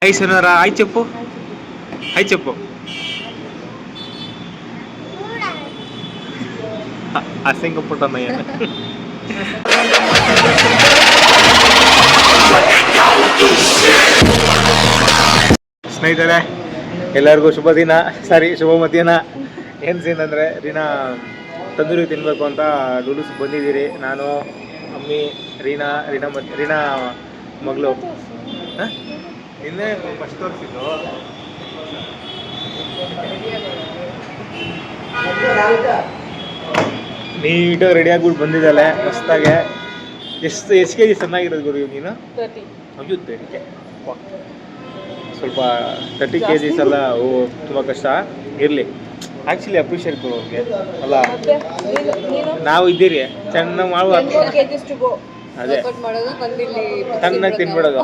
High సోనారా, hi చెప్పు, hi చెప్పు. అసింగపుట్టన్నయ్య. ಸ್ನೇಹಿತರೆ ಎಲ್ಲರಿಗೂ ಶುಭ ದಿನ, ಶುಭ ಮಧ್ಯಾಹ್ನ. ಏನು ಸೀನ್ ಅಂದರೆ ರೀನಾ ತಂದೂರಿ ತಿನ್ನಬೇಕು ಅಂತ ಡೂಲೂಸ್ ಬಂದಿದ್ದೀರಿ. ನಾನು, ಅಮ್ಮಿ, ರೀನಾ ಮಗಳು. ಇನ್ನೇ ಫಸ್ಟ್ ತೋರಿಸಿದ್ದು ನೀಟಾಗಿ ರೆಡಿ ಆಗ್ಬಿಟ್ಟು ಬಂದಿದ್ದಾಳೆ ಮಸ್ತಾಗೆ. ಎಷ್ಟು ಕೆ ಜಿ ಚೆನ್ನಾಗಿರೋದು ಗುರು ನೀನು? ಅಯ್ಯೋ ತೆರಿಗೆ, ಸ್ವಲ್ಪ 30 kgs ಅಲ್ಲ. ತುಂಬ ಕಷ್ಟ ಇರಲಿ. ಆ್ಯಕ್ಚುಲಿ ಅಪ್ರಿಷಿಯೇಟ್ ಕೊಡು ಅವ್ರಿಗೆ ಅಲ್ಲ, ನಾವು ಇದ್ದೀರಿ ಚೆನ್ನಾಗಿ ಮಾಡುವ. ಅದೇ ಚೆನ್ನಾಗಿ ತಿನ್ಬಿಡೋದು.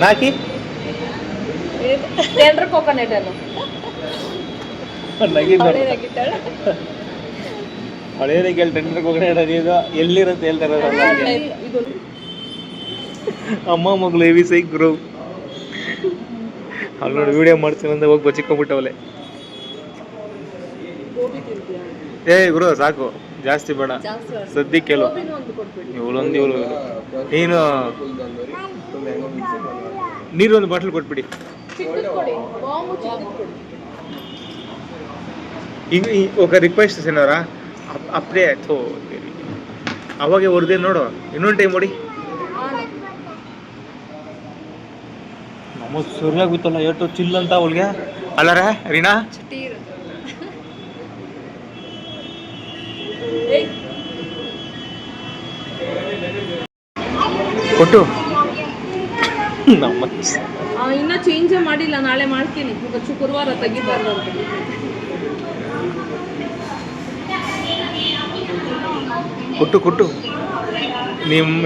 ನಾಕಿ ಕೋಕೋನಟ್ ಅಲ್ಲ ಹಳೇದೇ ಕೇಳಿ ಟೆಂಡರ್ ಕೋಕೋನಟ್ ಇದು ಎಲ್ಲಿರುತ್ತೆ ಹೇಳ್ತಾರೆ. ಅಮ್ಮ ಮಗಳು ಹೆವಿ ಸೈಕ್ ಗುರು. ಅಲ್ಲಿ ನೋಡಿ ವಿಡಿಯೋ ಮಾಡ್ತೀನಿ ಅಂದ್ರೆ ಹೋಗಿ ಬಚ್ಚಿಕೊಂಡ್ಬಿಟ್ಟವಳೆ. ಗುರು ಸಾಕು, ಜಾಸ್ತಿ ಬೇಡ ಸದ್ಯಕ್ಕೆ. ಇವಳು ನೀನು ನೀರೊಂದು ಬಾಟ್ಲ್ ಕೊಟ್ಬಿಡಿ. ఒక ರಿಕ್ವೆಸ್ಟ್ ಸೇನೋರಾ, ಅಪ್ಡೇ ಅವಾಗೆ ಹೊಡೆದೇ ನೋಡು. ಇನ್ನೊಂದು ಟೈಮ್ ಹೊಡಿ. ನಮ್ಮ ಸರಿಯಾಗಿತ್ತಲ್ಲ ಎಷ್ಟು ಚಿಲ್ ಅಂತ ಅವಳಿಗೆ ಅಲ್ಲಾರ ರೀನಾ. ಕೊಟ್ಟು ನಮ್ಮ ಇನ್ನ ಚೇಂಜ್ ಮಾಡಿಲ್ಲ, ನಾಳೆ ಮಾಡ್ತೀನಿ. ಶುಕ್ರವಾರ ತೆಗಿಬಾರ್ದು. ಕೊಟ್ಟು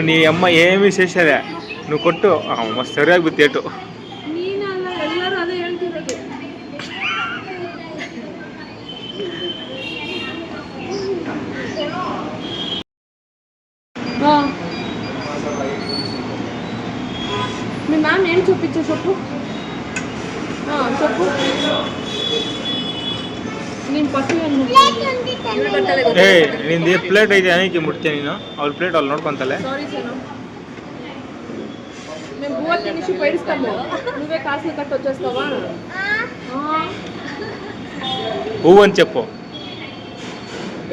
నీ అమ్మ ఏమి చేసేదే నువ్వు కొట్టు. మస్తు సరిಯಾಗಿ ಬಿತ್ತೇಟು. ನೀನಲ್ಲ, ಎಲ್ಲರೂ ಅದೇ ಹೇಳ್ತಿರೋದು. మీ మ్యామ్ ఏం చూపించే చెప్పు. చెప్పు. ನಿಂದು ಪ್ಲೇಟ್ ಐತೆ ಏನಕ್ಕೆ ಮುಟ್ತೇನೆ ನೀನು? ಅವ್ರ ಪ್ಲೇಟ್ ಅಲ್ಲಿ ನೋಡ್ಕೊಂತಲೆ. మేము బువ్వ తినేసి పైడిస్తాము, నువ్వే కాసులు కట్టి వచ్చేస్తావా? ಹೂ అని చెప్పు,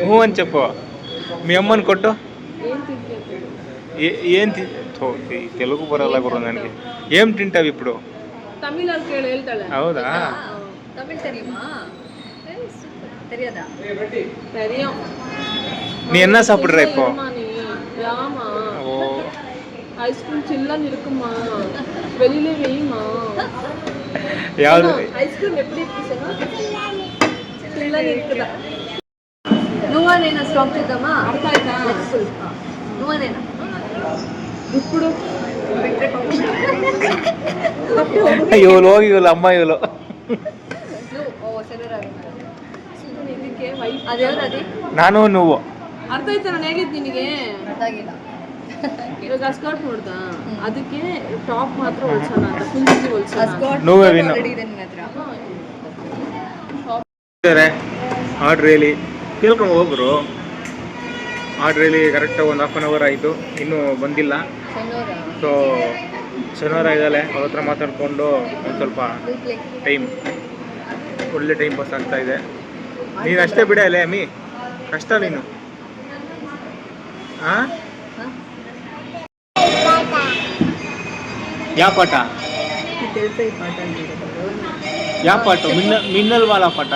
ಹೂ అని చెప్పు. మీ అమ్మని కొట్టు. ఏం తెలుగు ಬರಲ್ಲ ಗುರು ನನಗೆ. ఏం తింటావు ఇప్పుడు? తమిళ ಕೇಳಿ ಹೇಳ್ತಾಳೆ. ಹೌದಾ? తమిళ தெரியுமா? தெரியாதா? தெரியும். நீ என்ன சாப்பிடுற இப்போ? ஆமா, ஓ ஐஸ்கிரீம் சில்லுன்னு இருக்குமா, வெளியில வெயிமா. ಯಾವುದು ஐஸ்கிரீம் எப்படி இருக்கு சொன்னா? చిల్లని இருக்குதா? నువ్వేనా స్టాప్ చేద్దామా? అర్థ ఆಯ್ತಾ? నువ్వేనా ఇప్పుడు ಇವಳು ಹೋಗಿ ಇವಳು ಅಮ್ಮ ಇವಳು. ನಾನು నువ్వు. ಅರ್ಥ ಆಯ್ತಾ ನಾನು ಹೇಳಿದ್ದು ನಿನಗೆ? ಇವಾಗ ಸ್ಕರ್ಟ್ ನೋಡ್ದಾ, ಅದಕ್ಕೆ ಟಾಪ್ ಮಾತ್ರ ಹೊಲ್ಸೋಣ ಅಂತ, ಫುಲ್ ಹೊಲ್ಸೋಣ. నువ్వే విను. ಆರ್ಡ್ರ್ ಹೇಳಿ ಕೇಳ್ಕೊಂಡು ಹೋಗ್ರು. ಆರ್ಡ್ರ್ ಹೇಳಿ ಕರೆಕ್ಟಾಗಿ ಒಂದು 1/2 hour ಆಯಿತು, ಇನ್ನೂ ಬಂದಿಲ್ಲ. ಸೊ ಶನಿವಾರ ಇದ್ದಾಳೆ, ಅವ್ರ ಹತ್ರ ಮಾತಾಡಿಕೊಂಡು ಒಂದು ಸ್ವಲ್ಪ ಒಳ್ಳೆ ಟೈಮ್ ಪಾಸ್ ಆಗ್ತಾ ಇದೆ. ನೀನು ಅಷ್ಟೇ ಬಿಡ ಅಲ್ಲೇ ಅಮ್ಮಿ, ಕಷ್ಟ ನೀನು. ಯಾವ ಪಾಠ? ಯಾವ ಪಾಠ? మిన్నల్ వాళ్ళ పాట.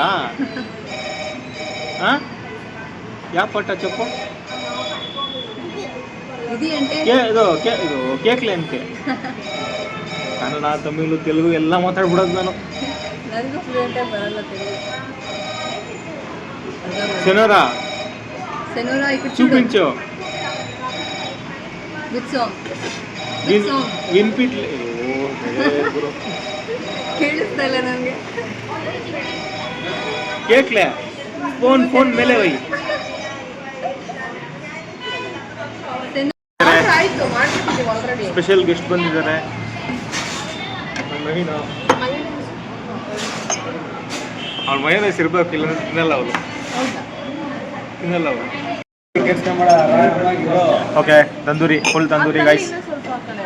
ಯಾವ ಪಾಠ చెప్పు. ಇದು ಕೇಕ್ಲೇನ್ಕೆ ಕನ್ನಡ, ತಮಿಳು, ತೆಲುಗು ಎಲ್ಲ ಮಾತಾಡ್ಬಿಡೋದು ನಾನು. శనివారా చూపించు. వినిపిట్లే ಕೇಳಿಸ್ತಾ ಇಲ್ಲ ನನಗೆ. ಕೇಕ್ಲೆ ಫೋನ್ ಮೇಲೆ ಹೋಗಿ ಆಯ್ತು ಮಾಡ್ಬಿಟ್ಟಿದ್ದೀವಿ ಆಲ್ರೆಡಿ. ಸ್ಪೆಷಲ್ ಗೆಸ್ಟ್ ಬಂದಿದ್ದಾರೆ ನವೀನ. ಅವ್ಳ ಮೈನಸ್ ಇರ್ಬೇಕು, ಇಲ್ಲ ತಿನ್ನಲ್ಲ ಅವಳು, ತಿನ್ನಲ್ಲ ಅವಳು. Okay, tandoori, full tandoori guys. ಸ್ವಲ್ಪ ಆ ಕಡೆ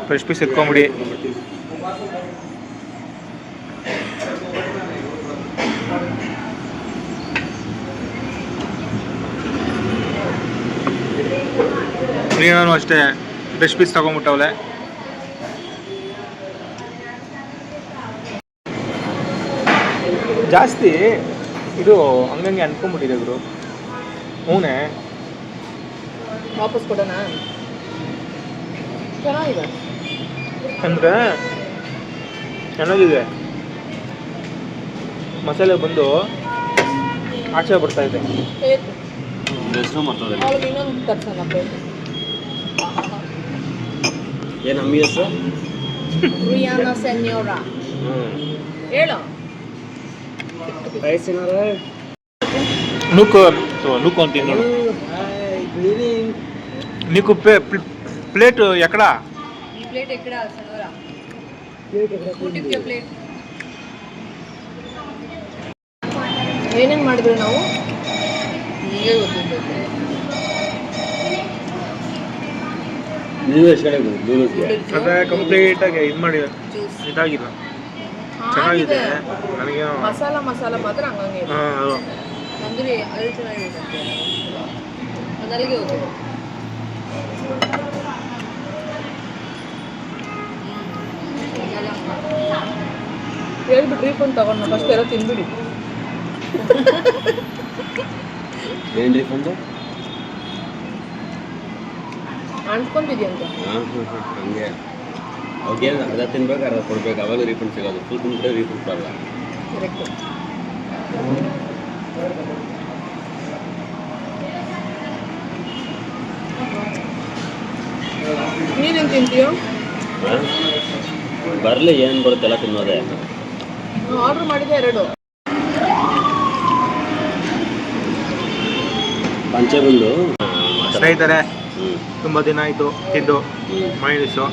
ಫ್ರೆಶ್ ಪೀಸ್ ಎತ್ಕೊಂಬಿಡಿ. ನೀನು ಅಷ್ಟೇ ಫ್ರೆಶ್ ಪೀಸ್ ತಗೊಂಬಿಟ್ಟವಳೆ. ಜಾಸ್ತಿ ಇದು ಹಂಗಂಗೆ ಅನ್ಕೊಂಬಿಟ್ಟಿದೆ ಗುರು. ಹೂನೇ ವಾಪಸ್ ಕೊಡೋಣ. ಚೆನ್ನಾಗಿದೆ ಅಂದರೆ ಚೆನ್ನಾಗಿದೆ. ಮಸಾಲೆ ಬಂದು ಆಚೆ ಬರ್ತಾ ಇದೆ. ಅವ್ಳಿಗೆ ಇನ್ನೊಂದು ತರ್ಸೋಣ ಪ್ಲೇಟ್. ಏನು ಅಮ್ಮಿ ಹೆಸರು? ರಿಯಾನಾ ಸೆನ್ಯೋರಾ. ಹೇಳು. ನೂಕು ಅಂತೀನಿ ನೋಡು. నీకు ప్లేట్ ఎక్కడ? ఈ ప్లేట్ ఎక్కడ సనోరా? ఊಟಿಗೆ ಪ್ಲೇಟ್. ಏನೇನು ಮಾಡಿದ್ರು ನಾವು? ಹೀಗೆ ಗೊತ್ತಿರುತ್ತೆ. ನೀವು ಎಷ್ಟು ಕಡೆ ಅದೇ ಕಂಪ್ಲೀಟಾಗಿ ಇದು ಮಾಡಿ ಇದಾಗಿಲ್ಲ, ಚೆನ್ನಾಗಿದೆ. ನನಗೆ ಮಸಾಲ ಮಾತ್ರ ಹಂಗಂಗೆ ಇದೆ. ಅಂದ್ರೆ ಅದು ಚೆನ್ನಾಗಿದೆ. ಅದಲ್ಲಿಗೆ ಹೋಗೋದು. ಹೇಳ್ಬಿಟ್ಟು ರೀಫಂಡ್ ತಗೊಂಡು ಫಸ್ಟ್ ಎಲ್ಲ ತಿನ್ಬಿಡಿ. ಏನು ರೀಫಂಡು? ಅನ್ಸ್ಕೊಂತಿದ್ಯಂತ. ಹಂಗೆ ಅವ್ರಿಗೆ ಅರ್ಧ ತಿನ್ಬೇಕು, ಅರ್ಧ ಕೊಡ್ಬೇಕು, ಅವಾಗ ರೀಫಂಡ್ ಸಿಗೋದು. ಫುಲ್ ತಿಂದ್ರೆ ರೀಫಂಡ್ ಬರಲ್ಲ. ಕರೆಕ್ಟ್. ನೀನೇನು ತಿಂತೀಯೋ? ಬರಲಿ, ಏನು ಬರುತ್ತೆ ಎಲ್ಲ ತಿನ್ನೋದೆ. ಆರ್ಡ್ರ್ ಮಾಡಿದೆ 2. ಪಂಚೆ ಬಂದು ಸ್ನೇಹಿತರೆ, ತುಂಬ ದಿನ ಆಯಿತು ತಿಂದು ಮೈನೀಸು.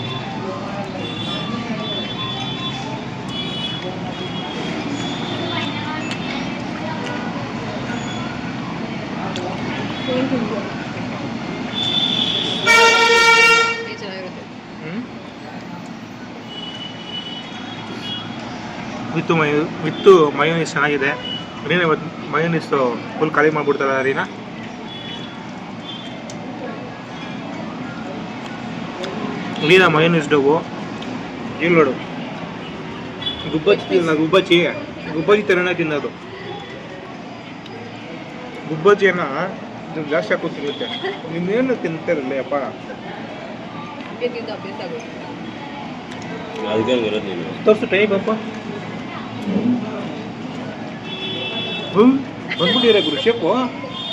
ವಿತ್ತು ಮಯೋನೀಸ್ ಚೆನ್ನಾಗಿದೆ. ರೀನಾ ಇವತ್ತು ಮಯೋನೀಸು ಫುಲ್ ಖಾಲಿ ಮಾಡಿಬಿಡ್ತಾರ ರೀನಾ. ಲೀನಾ ಮಯೋನೀಸ್ ಡಬ್ಬು ಇಲ್ಲಿ ನೋಡು. ಗುಬ್ಬಚ್ಚಿ ಥರನೇ ತಿನ್ನೋದು. ಗುಬ್ಬಚ್ಚಿಯನ್ನ ಜಾಸ್ತಿ ಹಾಕೋ ಸಿಗುತ್ತೆ. ನಿನ್ನೇನು ತಿಂತಾರಲ್ಲ ಅಪ್ಪ. ಅದಕ್ಕೆ ಇರೋದು ನೀನು ತೋರಿಸು ಟೈ ಪಾಪ. ಬಂದ್ಬಿಟ್ಟಿರ ಗುರು ಶೇಪು.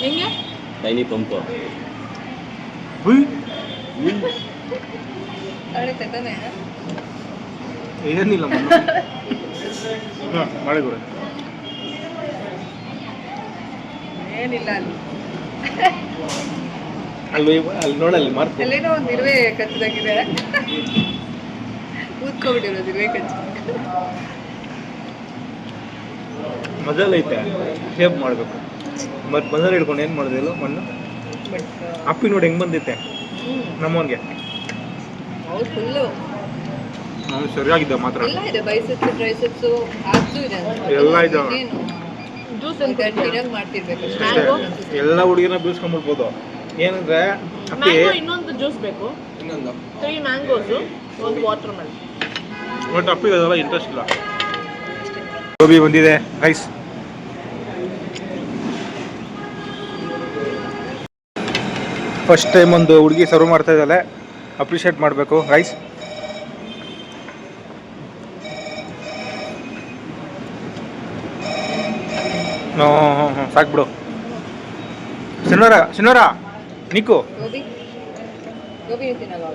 ಹೆಂಗೆ? Tiny pump. ಏನಿಲ್ಲ ಮಾಡಿ ಗುರು. ಏನಿಲ್ಲ ಅಲ್ಲಿ ನೋಡಲ್ಲಿ ಮಾರ್ಕ್ ಅಲ್ಲೇನೋ ಒಂದು ಇರುವೆ ಕಚ್ಚದಾಗಿದೆ. ಕೂತ್ಕೊಬಿಟ್ಟಿರೋದು ಇರುವೆ ಕಚ್ಚ. ಮಜಲ್ ಐತೆ. ಶೇಪ್ ಮಾಡಬೇಕು. ಮತ್ತು ಬಂದರೆ ಹಿಡ್ಕೊಂಡು ಏನು ಮಾಡೋದಿಲ್ಲ ಮಣ್ಣು. ಅಪ್ಪಿ ನೋಡಿ ಹೆಂಗೆ ಬಂದಿತ್ತೆ ನಮ್ಮವನಿಗೆ. ಹೌದು, ಫುಲ್ಲು ಅವ್ನು ಸರಿಯಾಗಿದ್ದ ಮಾತ್ರ. ಎಲ್ಲ ಇದೆ, ಬೈಸೆಪ್ಸು ಟ್ರೈಸೆಪ್ಸು ಅದು ಇದೆ, ಎಲ್ಲ ಇದೆ. ಜ್ಯೂಸ್ ಗಟ್ಟಿಯಾಗಿ ಮಾಡ್ತಿರ್ಬೇಕು. ಎಲ್ಲ ಹುಡುಗಿನ ಬೀಳ್ಸ್ಕೊಂಡ್ಬಿಡ್ಬೋದು. ಏನಂದ್ರೆ ಅಪ್ಪಿ ಇನ್ನೊಂದು ಜ್ಯೂಸ್ ಬೇಕು. 3 ಮ್ಯಾಂಗೋಸು, 1 ವಾಟರ್ ಮೆಲನ್. ಬಟ್ ಅಪ್ಪಿಗೆ ಅದೆಲ್ಲ ಇಂಟ್ರೆಸ್ಟ್ ಇಲ್ಲ. ಗೋಬಿ ಬಂದಿದೆ ರೈಸ್. ಫಸ್ಟ್ ಟೈಮ್ ಒಂದು ಹುಡುಗಿ ಸರ್ವ್ ಮಾಡ್ತಾ ಇದ್ದಾಳೆ, ಅಪ್ರಿಷಿಯೇಟ್ ಮಾಡಬೇಕು ರೈಸ್. ಸಾಕ್ಬಿಡು. ಶನಿವಾರ ನಿಕ್ಕು ಗೋಬಿ ತಿನ್ನಲ್ಲ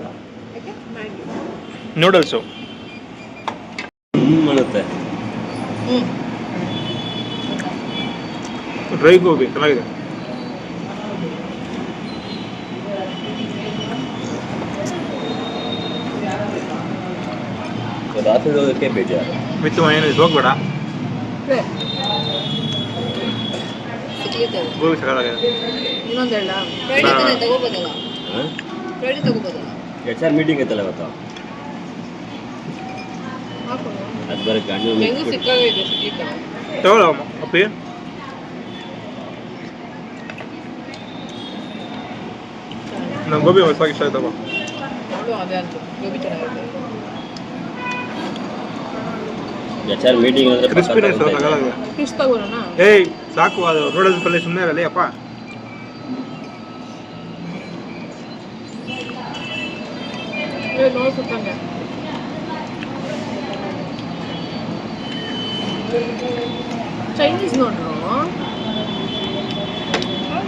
ಮ್ಯಾಗಿ ನೂಡಲ್ಸು ಮಾಡುತ್ತೆ. ಡ್ರೈ ಗೋಬಿ ಚೆನ್ನಾಗಿದೆ. ರಾತ್ರಿ ಹೋಗೋಕ್ಕೆ ಬೇಜಾರು. ವಿತ್ ಮೈನಸ್ ಹೋಗ್ಬೇಡ. ಗೋಬಿ ಸಕಾಲಾಗಿದೆ. ಇನ್ನೊಂದು ಹೇಳ ತಗೋಬೋದಲ್ಲ ಹಾಂ ಫ್ರೈಡೆ ತಗೋಬೋದಲ್ಲ. ಎಚ್ ಆರ್ ಮೀಟಿಂಗ್ ಐತಲ್ಲ ಇವತ್ತು. ಅದು ಬರೀ ಗಂಡು ಹೆಂಗೂ ಸಿಕ್ಕಾಗಿದೆ ಸಿಗ್ಲಿ ಕಡೆ. ತಗೊಳ್ಳ ಅಪ್ಪಿ. ನಂಗೆ ಗೋಬಿ ಹೊಸ ಇಷ್ಟ ಆಯ್ತಪ್ಪ. ನೋಡು ಅದೇ ಅಂತ ಗೋಬಿ ಚೆನ್ನಾಗಿದೆ. ಎಚ್ ಆರ್ ಮೀಟಿಂಗ್ ಅಂದರೆ ಕ್ರಿಸ್ಪಿನೆಸ್ ಸಕಾಲಾಗಿದೆ. ಫಿಶ್ ತಗೋಣ. ಏಯ್ ಸಾಕು, ಅದು ನೂಡಲ್ಸ್ ಪಲ್ಯ ಸುಮ್ಮನೆ ಇರಲಿ ಅಪ್ಪ. ನೋಡು ಸುತ್ತಂಗೆ ಚೈನೀಸ್ ನೋಡ್ರು.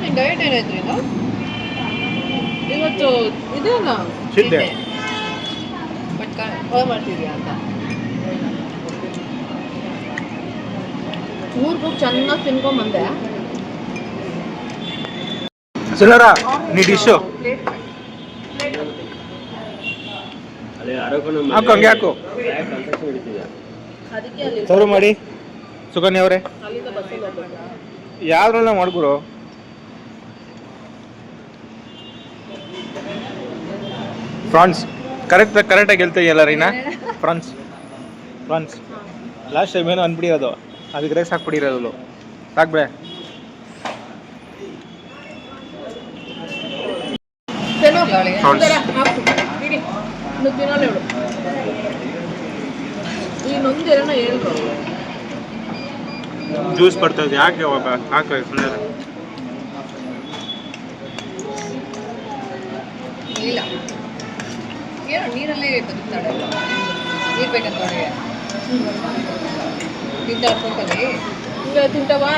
ನಿನ್ನ ಡಯಟ್ ಏನಾಯ್ತು ಇದು? ಇವತ್ತು ಇದೆ ಅಲ್ಲ ಚಿಂತೆ. ಬಟ್ ಕಾಲ್ ಮಾಡ್ತಿದ್ಯಾ ಅಂತ. ಊರ್ಗೆ ಹೋಗಿ ಚೆನ್ನಾಗಿ ತಿನ್ಕೊಂಬಂದೆ. ಸುಲರ ನೀ ಡಿಶ್ಶು ಅದೇ ಆರೋಗ್ಯ ಹಾಕು, ಹಂಗೆ ಹಾಕು. ಕನ್ಸ್ಟ್ರಕ್ಷನ್ ಹಿಡಿತಿದೆ. ಅದಕ್ಕೆ ಅಲ್ಲಿ ಸರ್ವ್ ಮಾಡಿ ಸುಕನ್ಯ ಅವರೇ. ಅಲ್ಲಿಂದ ಬಸ್ಸಲ್ಲಿ ಹೋಗ್ಬೇಕು. ಯಾವ್ದ್ರಲ್ಲ ಮಾಡ್ಗುರು. ಫ್ರಾನ್ಸ್ ಕರೆಕ್ಟಾಗಿ ಗೆಲ್ತೀಯಲ್ಲ ರೀನಾ. ಫ್ರಾನ್ಸ್ ಲಾಸ್ಟ್ ಟೈಮ್ ಏನೋ ಅಂದ್ಬಿಡಿರೋದು, ಅದಕ್ಕೆ ರೇಸ್ ಹಾಕ್ಬಿಟ್ಟಿರೋದು. ಸಾಕ್ಬಿಡೆ. ಫ್ರಾನ್ಸ್ ತಿನ್ನೋಲ್ಲ ಹೇಳು. ಈ ನೊಂದಿರೋಣ ಹೇಳ್ರು. ಜ್ಯೂಸ್ ಬರ್ತದೆ ಯಾಕೆ ಅವಾಗ ಹಾಕ ಸುಮ್ಮನೆ. ಇಲ್ಲ ಏನೋ ನೀರಲ್ಲೇ ಬದುಕ್ತಾಳೆ. ನೀರು ಬೇಕಂತ ಅವಳಿಗೆ. ತಿಂತಾಳೆ ಫೋಟೋಲಿ. ಹಿಂಗೆ ತಿಂತವಾ?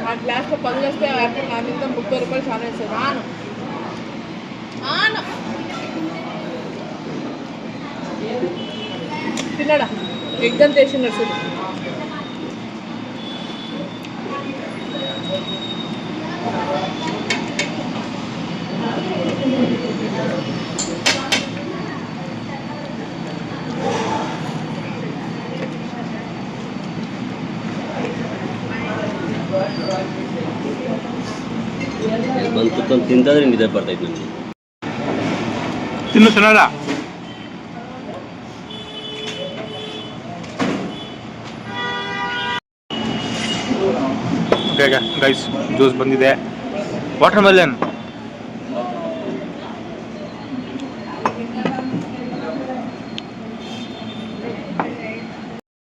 ఆ గ్లాస్లో పని చేస్తే అప్పుడు నా మీద 30 రూపాయలు చాలా వేస్తారు. ఆను తిన్నాడా ఎగ్జామ్ చేసినాడు చూడు. ಬಂದು ಕುತ್ಕೊಂಡು ತಿಂತಾದ್ರೆ ನಿದ್ದೆ ಬರ್ತೈತೆ ನನಗೆ. ತಿನ್ನು ಸುನಲ್ಲ. ಬೇಗ ಗೈಸ್, ಜ್ಯೂಸ್ ಬಂದಿದೆ. ವಾಟರ್ ಮೆಲನ್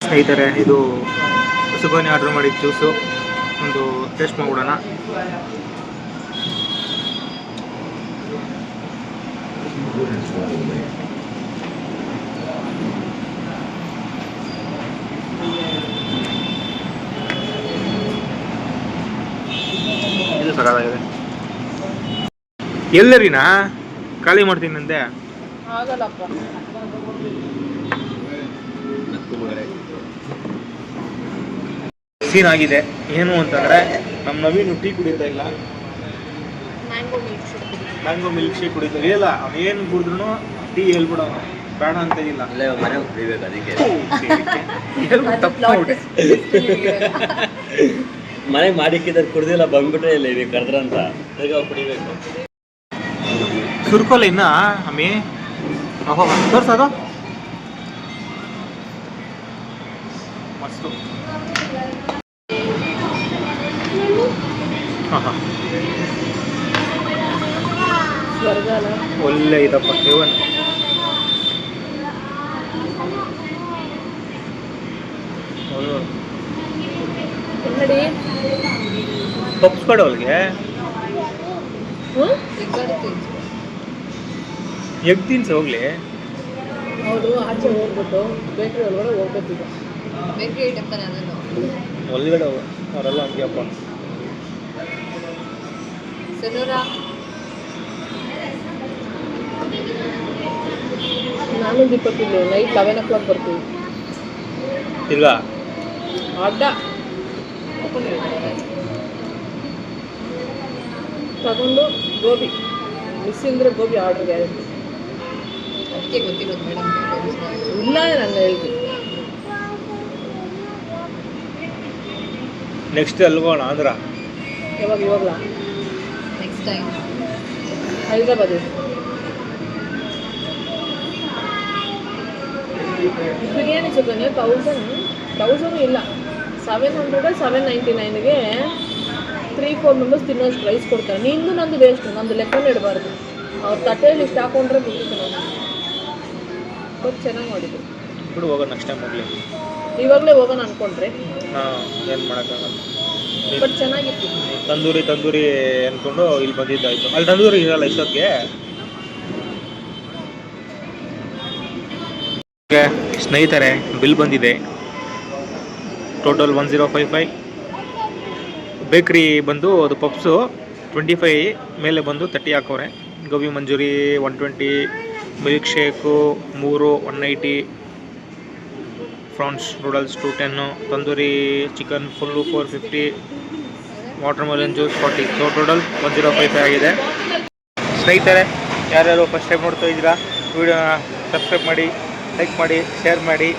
ಸ್ನೇಹಿತರೆ, ಇದು ಸುಬಾನಿ ಆರ್ಡರ್ ಮಾಡಿದ ಜ್ಯೂಸು. ಒಂದು ಟೇಸ್ಟ್ ಮಾಡ್ಬಿಡೋಣ. ಇದು ಸಕಾಲಾಗಿದೆ. ಎಲ್ಲರಿನಾ ಖಾಲಿ ಮಾಡ್ತೀನಿ ಅಂದೆ. ಆಗಲ್ಲಪ್ಪ. ಸೀನ್ ಆಗಿದೆ. ಏನು ಅಂತಂದರೆ ನಮ್ಮ ನವೀನು ಟೀ ಕುಡಿತಾ ಇಲ್ಲ. ಮ್ಯಾಂಗೋ ಮಿಲ್ಕ್ ಶೇಕ್ ಕುಡಿತಾ ಇಲ್ಲ. ಅವನೇನು ಕುಡಿದ್ರು ಟೀ ಹೇಳ್ಬಿಡ ಬೇಡ ಅಂತ ಇಲ್ಲ. ಅಲ್ಲೇ ಮನೆ ಕುಡಿಬೇಕು ಅದಕ್ಕೆ. ಮನೆ ಮಾಡಿಕ್ಕಿದ್ರೆ ಕುಡ್ದಿಲ್ಲ ಬಂದ್ಬಿಟ್ರೆ ಇಲ್ಲ ನೀವು ಕರೆದ್ರಂತ ಈಗ ಕುಡಿಬೇಕು. ಸುರ್ಕೋಲ್ಲ ಇನ್ನ ಅಮ್ಮಿ. ಓಹೋ ತೋರ್ಸೋದು ಮಸ್ತು. ಹಾಂ ಹಾಂ, ಒಳ್ಳೆ ಇದಪ್ಪ ಸೇವನ್. ನೋಡಿ ಪಪ್ಸ್ ಕೊಡು ಅವಳಿಗೆ. ಎಗ್ ತಿನ್ಸಿ ಹೋಗ್ಲಿ. ಅವರು ಆಚೆ ಹೋಗ್ಬಿಟ್ಟು ಬೇಕ್ರಿ ಒಳಗಡೆ ಹೋಗ್ಬೇಕೀಗ. ಬೇಕ್ರಿ ಐಟಮ್ ತಾನೆ ಅದನ್ನು. ಒಳಗಡೆ ಅವರೆಲ್ಲ ಹಂಗೆಪ್ಪ. ಸನೂರ 11:20 ನೈಟ್ 11 o'clock ಬರ್ತೀವಿ. ತಿರ್ಗಾ ಅಡ್ಡ ತಗೊಂಡು ಗೋಬಿ ಮಿಸ್ ಅಂದರೆ ಗೋಬಿ ಆರ್ಡ್ರ್ ಗ್ಯಾರಂಟಿ. ಅದಕ್ಕೆ ಗೊತ್ತಿರೋದು ಮೇಡಮ್. ಇಲ್ಲ ನಾನು ಹೇಳ್ತೀನಿ. ನೆಕ್ಸ್ಟ್ ಅಲ್ಗೋಣ ಆಂಧ್ರ. ಇವಾಗಲ next time Hyderabad biryani chicken 1000 ಇಲ್ಲ 700 799ಗೆ 3-4 ಮೆಂಬರ್ಸ್ ತಿನ್ನೋಷ್ಟು ರೈಸ್ ಕೊಡ್ತಾರೆ. ನಿಂದು ನಂದು ವೇಸ್ಟ್, ನಂದು ಲೆಕ್ಕನೇ ಇಡಬಾರ್ದು. ಅವ್ರು ತಟ್ಟೆಯಲ್ಲಿ ಇಷ್ಟು ಹಾಕೊಂಡ್ರೆ ಬಿಟ್ಟು ಚೆನ್ನಾಗಿ ಮಾಡಿದ್ರು. ಬಿಡು ಹೋಗೋಣ ನೆಕ್ಸ್ಟ್ ಟೈಮ್ ಹೋಗ್ಲಿ. ಇವಾಗಲೇ ಹೋಗೋಣ ಅನ್ಕೊಂಡ್ರೆ ಹಾಂ ಏನು ಮಾಡೋಕ್ಕಾಗಲ್ಲ. ಬಟ್ ಚೆನ್ನಾಗಿತ್ತು. ತಂದೂರಿ ಅಂದ್ಕೊಂಡು ಇಲ್ಲಿ ಬಂದಿದ್ದಾಯಿತು. ಅಲ್ಲಿ ತಂದೂರಿ ಇರಲ್ಲ ಇಷ್ಟೊತ್ತಿಗೆ. ಸ್ನೇಹಿತರೆ ಬಿಲ್ ಬಂದಿದೆ ಟೋಟಲ್ 1055. ಬೇಕ್ರಿ ಬಂದು ಅದು ಪಪ್ಸು 25 ಮೇಲೆ ಬಂದು 30 ಹಾಕೋರೆ. Gobi Manchurian 120, milk shake 3 180, prawns noodles 210, tandoori chicken full 450, watermelon juice 40. So total 1055 ಆಗಿದೆ. ಸ್ನೇಹಿತರೆ ಯಾರ್ಯಾರು ಫಸ್ಟ್ ಟೈಮ್ ನೋಡ್ತಾ ಇದ್ದೀರಾ ವಿಡಿಯೋನ ಸಬ್ಸ್ಕ್ರೈಬ್ ಮಾಡಿ, ಲೈಕ್ ಮಾಡಿ, ಶೇರ್ ಮಾಡಿ.